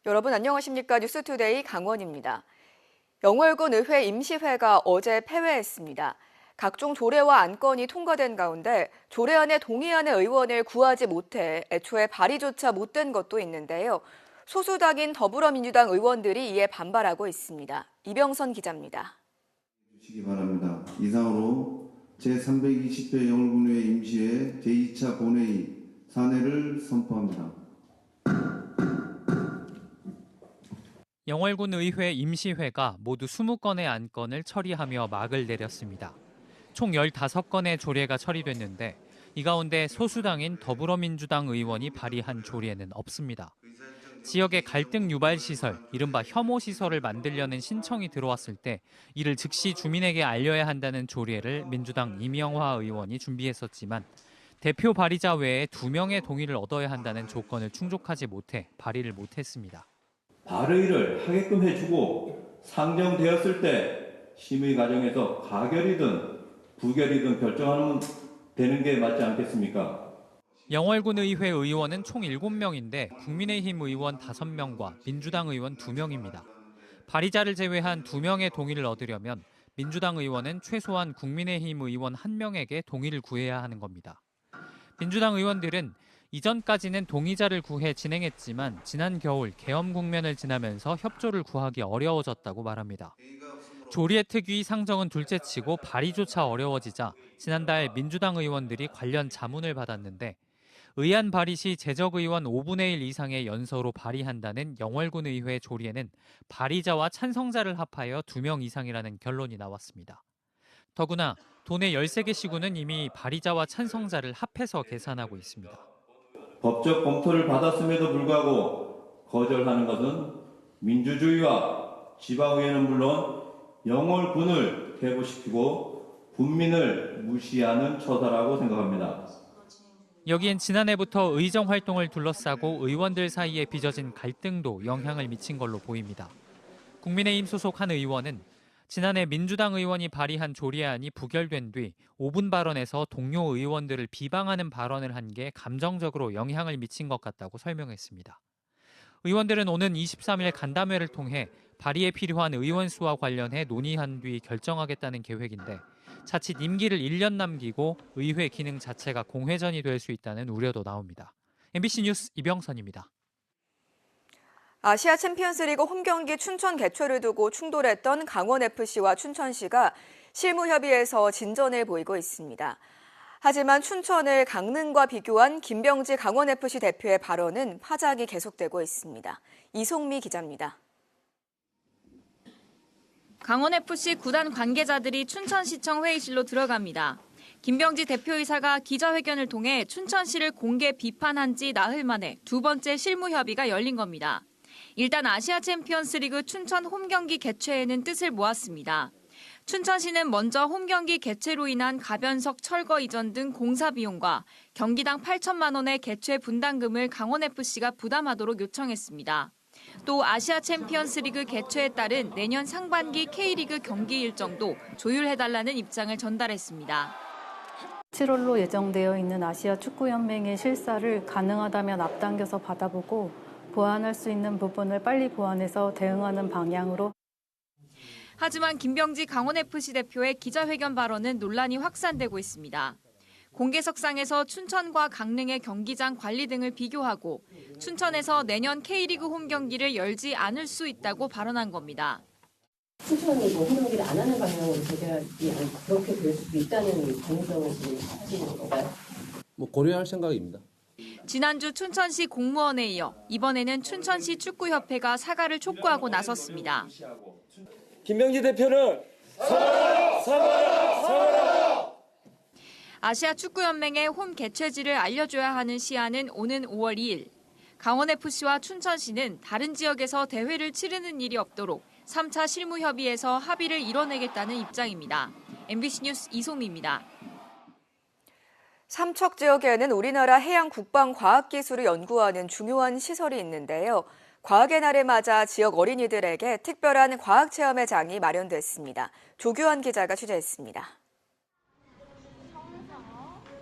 여러분 안녕하십니까? 뉴스투데이 강원입니다. 영월군 의회 임시회가 어제 폐회했습니다. 각종 조례와 안건이 통과된 가운데 조례안에 동의하는 의원을 구하지 못해 애초에 발의조차 못된 것도 있는데요. 소수당인 더불어민주당 의원들이 이에 반발하고 있습니다. 이병선 기자입니다. 주시기 바랍니다. 이상으로 제320회 영월군의회 임시회 제2차 본회의 산회를 선포합니다. 영월군 의회 임시회가 모두 20건의 안건을 처리하며 막을 내렸습니다. 총 15건의 조례가 처리됐는데 이 가운데 소수당인 더불어민주당 의원이 발의한 조례는 없습니다. 지역의 갈등 유발 시설, 이른바 혐오 시설을 만들려는 신청이 들어왔을 때 이를 즉시 주민에게 알려야 한다는 조례를 민주당 이명화 의원이 준비했었지만 대표 발의자 외에 2명의 동의를 얻어야 한다는 조건을 충족하지 못해 발의를 못했습니다. 발의를 하게끔 해주고 상정되었을 때 심의 과정에서 가결이든 부결이든 결정하면 되는 게 맞지 않겠습니까? 영월군 의회 의원은 총 7명인데 국민의힘 의원 5명과 민주당 의원 2명입니다. 발의자를 제외한 2명의 동의를 얻으려면 민주당 의원은 최소한 국민의힘 의원 1명에게 동의를 구해야 하는 겁니다. 민주당 의원들은 이전까지는 동의자를 구해 진행했지만 지난 겨울 계엄 국면을 지나면서 협조를 구하기 어려워졌다고 말합니다. 조례 특위 상정은 둘째치고 발의조차 어려워지자 지난달 민주당 의원들이 관련 자문을 받았는데 의안 발의 시 재적 의원 5분의 1 이상의 연서로 발의한다는 영월군 의회 조례는 발의자와 찬성자를 합하여 2명 이상이라는 결론이 나왔습니다. 더구나 도내 13개 시군은 이미 발의자와 찬성자를 합해서 계산하고 있습니다. 법적 검토를 받았음에도 불구하고 거절하는 것은 민주주의와 지방의회는 물론 영월군을 퇴보시키고 국민을 무시하는 처사라고 생각합니다. 여기엔 지난해부터 의정 활동을 둘러싸고 의원들 사이에 빚어진 갈등도 영향을 미친 걸로 보입니다. 국민의힘 소속 한 의원은 지난해 민주당 의원이 발의한 조례안이 부결된 뒤 5분 발언에서 동료 의원들을 비방하는 발언을 한 게 감정적으로 영향을 미친 것 같다고 설명했습니다. 의원들은 오는 23일 간담회를 통해 발의에 필요한 의원 수와 관련해 논의한 뒤 결정하겠다는 계획인데 자칫 임기를 1년 남기고 의회 기능 자체가 공회전이 될 수 있다는 우려도 나옵니다. MBC 뉴스 이병선입니다. 아시아 챔피언스리그 홈경기 춘천 개최를 두고 충돌했던 강원FC와 춘천시가 실무협의에서 진전을 보이고 있습니다. 하지만 춘천을 강릉과 비교한 김병지 강원FC 대표의 발언은 파장이 계속되고 있습니다. 이송미 기자입니다. 강원FC 구단 관계자들이 춘천시청 회의실로 들어갑니다. 김병지 대표이사가 기자회견을 통해 춘천시를 공개 비판한 지 나흘 만에 두 번째 실무협의가 열린 겁니다. 일단 아시아 챔피언스리그 춘천 홈경기 개최에는 뜻을 모았습니다. 춘천시는 먼저 홈경기 개최로 인한 가변석 철거 이전 등 공사 비용과 경기당 8천만 원의 개최 분담금을 강원FC가 부담하도록 요청했습니다. 또 아시아 챔피언스리그 개최에 따른 내년 상반기 K리그 경기 일정도 조율해달라는 입장을 전달했습니다. 7월로 예정되어 있는 아시아 축구연맹의 실사를 가능하다면 앞당겨서 받아보고 보완할 수 있는 부분을 빨리 보완해서 대응하는 방향으로. 하지만 김병지 강원FC 대표의 기자회견 발언은 논란이 확산되고 있습니다. 공개석상에서 춘천과 강릉의 경기장 관리 등을 비교하고 춘천에서 내년 K리그 홈 경기를 열지 않을 수 있다고 발언한 겁니다. 춘천이 홈경기를 안 하는 방향으로 조절하지 않고 그렇게 될 수도 있다는 가능성을 하시는 건가요? 고려할 생각입니다. 지난주 춘천시 공무원에 이어 이번에는 춘천시 축구협회가 사과를 촉구하고 나섰습니다. 김병지 대표는 사과하라! 아시아 축구연맹의 홈 개최지를 알려줘야 하는 시한은 오는 5월 2일. 강원FC와 춘천시는 다른 지역에서 대회를 치르는 일이 없도록 3차 실무협의에서 합의를 이뤄내겠다는 입장입니다. MBC 뉴스 이송미입니다. 삼척 지역에는 우리나라 해양국방과학기술을 연구하는 중요한 시설이 있는데요. 과학의 날을 맞아 지역 어린이들에게 특별한 과학체험의 장이 마련됐습니다. 조규환 기자가 취재했습니다.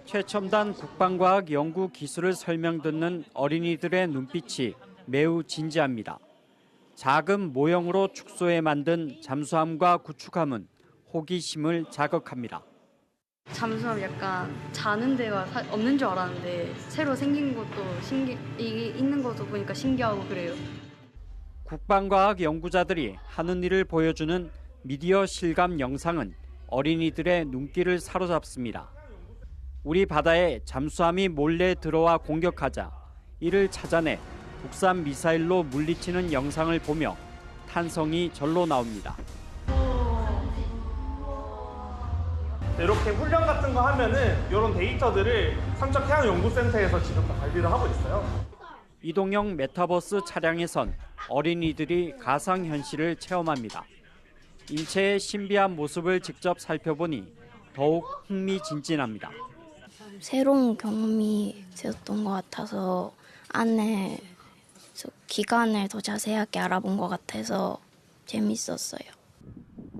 최첨단 국방과학 연구 기술을 설명 듣는 어린이들의 눈빛이 매우 진지합니다. 작은 모형으로 축소해 만든 잠수함과 구축함은 호기심을 자극합니다. 잠수함 약간 자는 데가 없는 줄 알았는데 새로 생긴 것도 있는 것도 보니까 신기하고 그래요. 국방과학 연구자들이 하는 일을 보여주는 미디어 실감 영상은 어린이들의 눈길을 사로잡습니다. 우리 바다에 잠수함이 몰래 들어와 공격하자 이를 찾아내 국산 미사일로 물리치는 영상을 보며 탄성이 절로 나옵니다. 이렇게 훈련 같은 거 하면은 이런 데이터들을 삼척해양연구센터에서 지금 다 관리를 하고 있어요. 이동형 메타버스 차량에선 어린이들이 가상현실을 체험합니다. 인체의 신비한 모습을 직접 살펴보니 더욱 흥미진진합니다. 새로운 경험이 되었던 것 같아서 안에 기관을 더 자세하게 알아본 것 같아서 재밌었어요.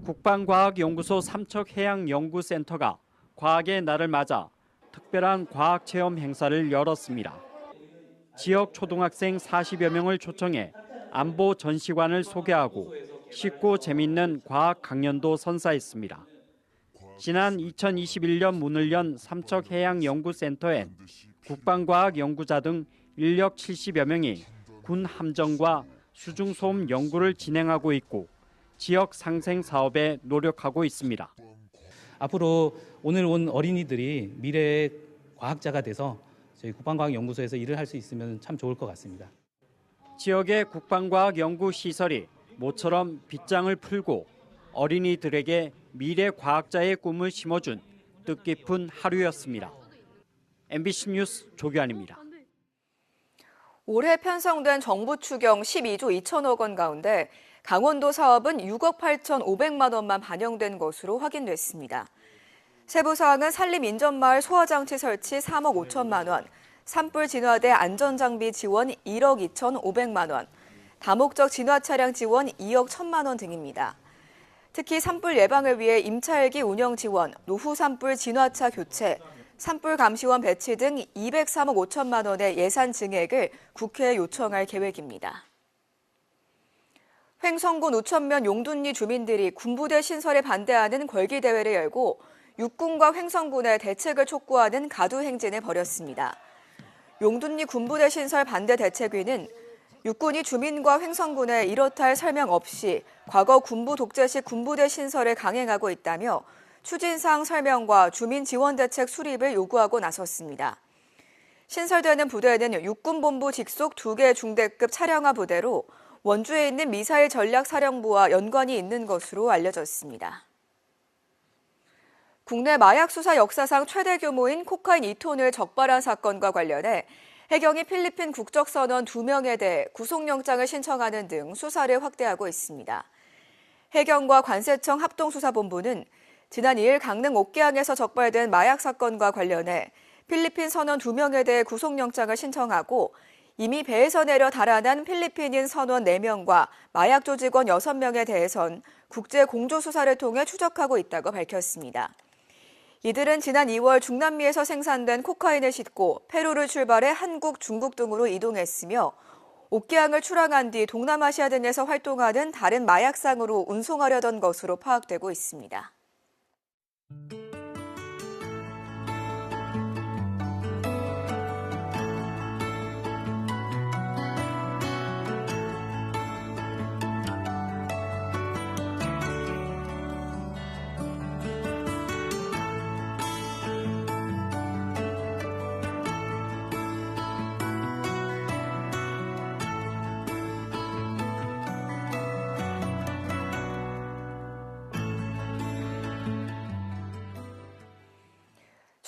국방과학연구소 삼척해양연구센터가 과학의 날을 맞아 특별한 과학체험 행사를 열었습니다. 지역 초등학생 40여 명을 초청해 안보 전시관을 소개하고 쉽고 재밌는 과학 강연도 선사했습니다. 지난 2021년 문을 연 삼척해양연구센터엔 국방과학 연구자 등 인력 70여 명이 군 함정과 수중소음 연구를 진행하고 있고 지역 상생 사업에 노력하고 있습니다. 앞으로 오늘 온 어린이들이 미래의 과학자가 돼서 저희 국방과학연구소에서 일을 할 수 있으면 참 좋을 것 같습니다. 지역의 국방과학 연구 시설이 모처럼 빗장을 풀고 어린이들에게 미래 과학자의 꿈을 심어준 뜻깊은 하루였습니다. MBC 뉴스 조규환입니다. 올해 편성된 정부 추경 12조 2천억 원 가운데 강원도 사업은 6억 8,500만 원만 반영된 것으로 확인됐습니다. 세부 사항은 산림인접마을 소화장치 설치 3억 5천만 원, 산불 진화대 안전장비 지원 1억 2,500만 원, 다목적 진화 차량 지원 2억 1천만 원 등입니다. 특히 산불 예방을 위해 임차헬기 운영 지원, 노후 산불 진화차 교체, 산불 감시원 배치 등 203억 5천만 원의 예산 증액을 국회에 요청할 계획입니다. 횡성군 우천면 용둔리 주민들이 군부대 신설에 반대하는 걸기대회를 열고 육군과 횡성군의 대책을 촉구하는 가두 행진을 벌였습니다. 용둔리 군부대 신설 반대 대책위는 육군이 주민과 횡성군에 이렇다 할 설명 없이 과거 군부 독재식 군부대 신설을 강행하고 있다며 추진사항 설명과 주민 지원 대책 수립을 요구하고 나섰습니다. 신설되는 부대는 육군본부 직속 2개 중대급 차량화 부대로 원주에 있는 미사일 전략사령부와 연관이 있는 것으로 알려졌습니다. 국내 마약 수사 역사상 최대 규모인 코카인 2톤을 적발한 사건과 관련해 해경이 필리핀 국적선원 2명에 대해 구속영장을 신청하는 등 수사를 확대하고 있습니다. 해경과 관세청 합동수사본부는 지난 2일 강릉 옥계항에서 적발된 마약 사건과 관련해 필리핀 선원 2명에 대해 구속영장을 신청하고 이미 배에서 내려 달아난 필리핀인 선원 4명과 마약 조직원 6명에 대해선 국제 공조수사를 통해 추적하고 있다고 밝혔습니다. 이들은 지난 2월 중남미에서 생산된 코카인을 싣고 페루를 출발해 한국, 중국 등으로 이동했으며 옥계항을 출항한 뒤 동남아시아 등에서 활동하는 다른 마약상으로 운송하려던 것으로 파악되고 있습니다.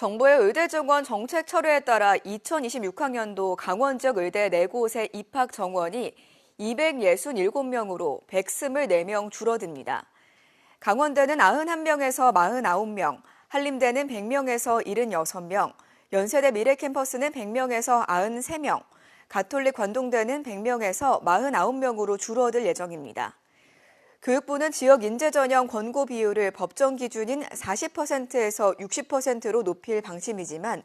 정부의 의대 증원 정책 철회에 따라 2026학년도 강원 지역 의대 4곳의 입학 정원이 267명으로 124명 줄어듭니다. 강원대는 91명에서 49명, 한림대는 100명에서 76명, 연세대 미래캠퍼스는 100명에서 93명, 가톨릭 관동대는 100명에서 49명으로 줄어들 예정입니다. 교육부는 지역 인재 전형 권고 비율을 법정 기준인 40%에서 60%로 높일 방침이지만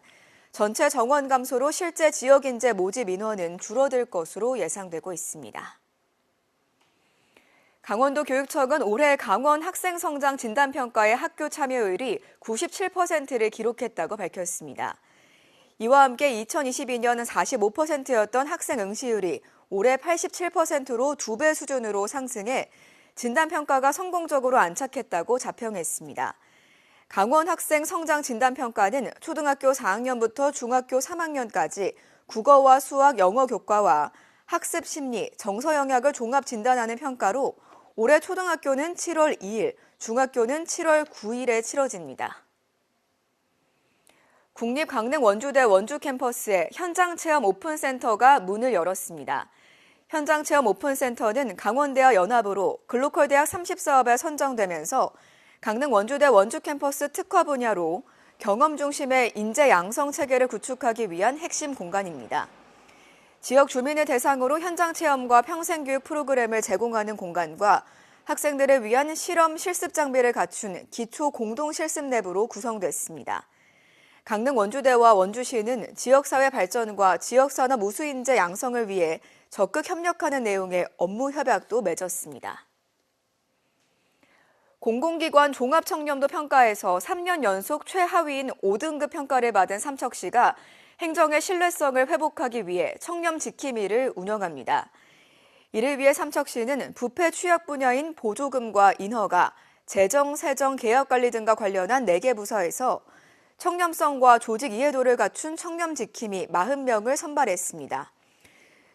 전체 정원 감소로 실제 지역 인재 모집 인원은 줄어들 것으로 예상되고 있습니다. 강원도 교육청은 올해 강원 학생성장 진단평가의 학교 참여율이 97%를 기록했다고 밝혔습니다. 이와 함께 2022년 45%였던 학생 응시율이 올해 87%로 2배 수준으로 상승해 진단평가가 성공적으로 안착했다고 자평했습니다. 강원 학생 성장 진단평가는 초등학교 4학년부터 중학교 3학년까지 국어와 수학, 영어 교과와 학습 심리, 정서 영역을 종합 진단하는 평가로 올해 초등학교는 7월 2일, 중학교는 7월 9일에 치러집니다. 국립강릉 원주대 원주 캠퍼스에 현장체험 오픈센터가 문을 열었습니다. 현장체험 오픈센터는 강원대와 연합으로 글로컬 대학 30사업에 선정되면서 강릉 원주대 원주 캠퍼스 특화 분야로 경험 중심의 인재 양성 체계를 구축하기 위한 핵심 공간입니다. 지역 주민을 대상으로 현장 체험과 평생교육 프로그램을 제공하는 공간과 학생들을 위한 실험 실습 장비를 갖춘 기초 공동 실습랩으로 구성됐습니다. 강릉 원주대와 원주시는 지역사회 발전과 지역산업 우수 인재 양성을 위해 적극 협력하는 내용의 업무 협약도 맺었습니다. 공공기관 종합청렴도 평가에서 3년 연속 최하위인 5등급 평가를 받은 삼척시가 행정의 신뢰성을 회복하기 위해 청렴 지킴이를 운영합니다. 이를 위해 삼척시는 부패 취약 분야인 보조금과 인허가, 재정, 세정, 개혁관리 등과 관련한 4개 부서에서 청렴성과 조직 이해도를 갖춘 청렴 지킴이 40명을 선발했습니다.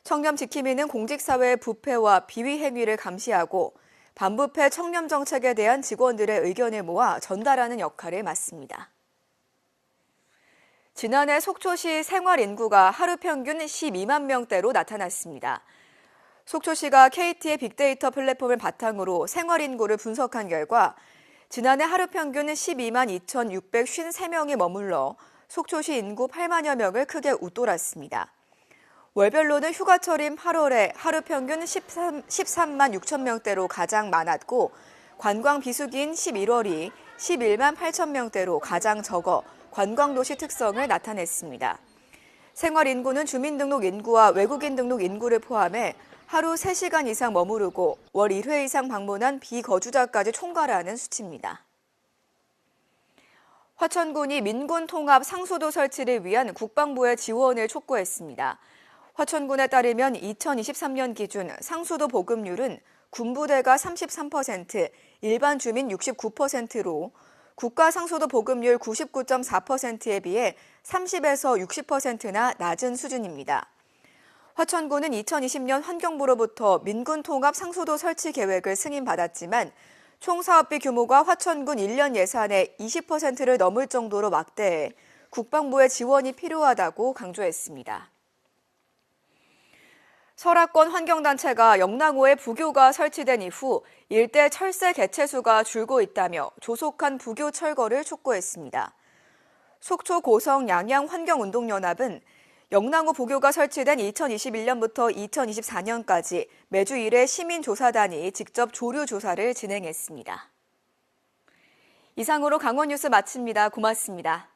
청렴 지킴이는 공직사회의 부패와 비위 행위를 감시하고 반부패 청렴 정책에 대한 직원들의 의견을 모아 전달하는 역할을 맡습니다. 지난해 속초시 생활 인구가 하루 평균 12만 명대로 나타났습니다. 속초시가 KT의 빅데이터 플랫폼을 바탕으로 생활 인구를 분석한 결과 지난해 하루 평균 12만 2,653명이 머물러 속초시 인구 8만여 명을 크게 웃돌았습니다. 월별로는 휴가철인 8월에 하루 평균 13만 6천 명대로 가장 많았고 관광 비수기인 11월이 11만 8천 명대로 가장 적어 관광도시 특성을 나타냈습니다. 생활 인구는 주민등록 인구와 외국인 등록 인구를 포함해 하루 3시간 이상 머무르고 월 1회 이상 방문한 비거주자까지 총괄하는 수치입니다. 화천군이 민군 통합 상수도 설치를 위한 국방부의 지원을 촉구했습니다. 화천군에 따르면 2023년 기준 상수도 보급률은 군부대가 33%, 일반 주민 69%로 국가 상수도 보급률 99.4%에 비해 30에서 60%나 낮은 수준입니다. 화천군은 2020년 환경부로부터 민군 통합 상수도 설치 계획을 승인받았지만 총 사업비 규모가 화천군 1년 예산의 20%를 넘을 정도로 막대해 국방부의 지원이 필요하다고 강조했습니다. 설악권 환경단체가 영랑호에 부교가 설치된 이후 일대 철새 개체수가 줄고 있다며 조속한 부교 철거를 촉구했습니다. 속초 고성 양양 환경운동연합은 영랑호 부교가 설치된 2021년부터 2024년까지 매주 1회 시민조사단이 직접 조류 조사를 진행했습니다. 이상으로 강원 뉴스 마칩니다. 고맙습니다.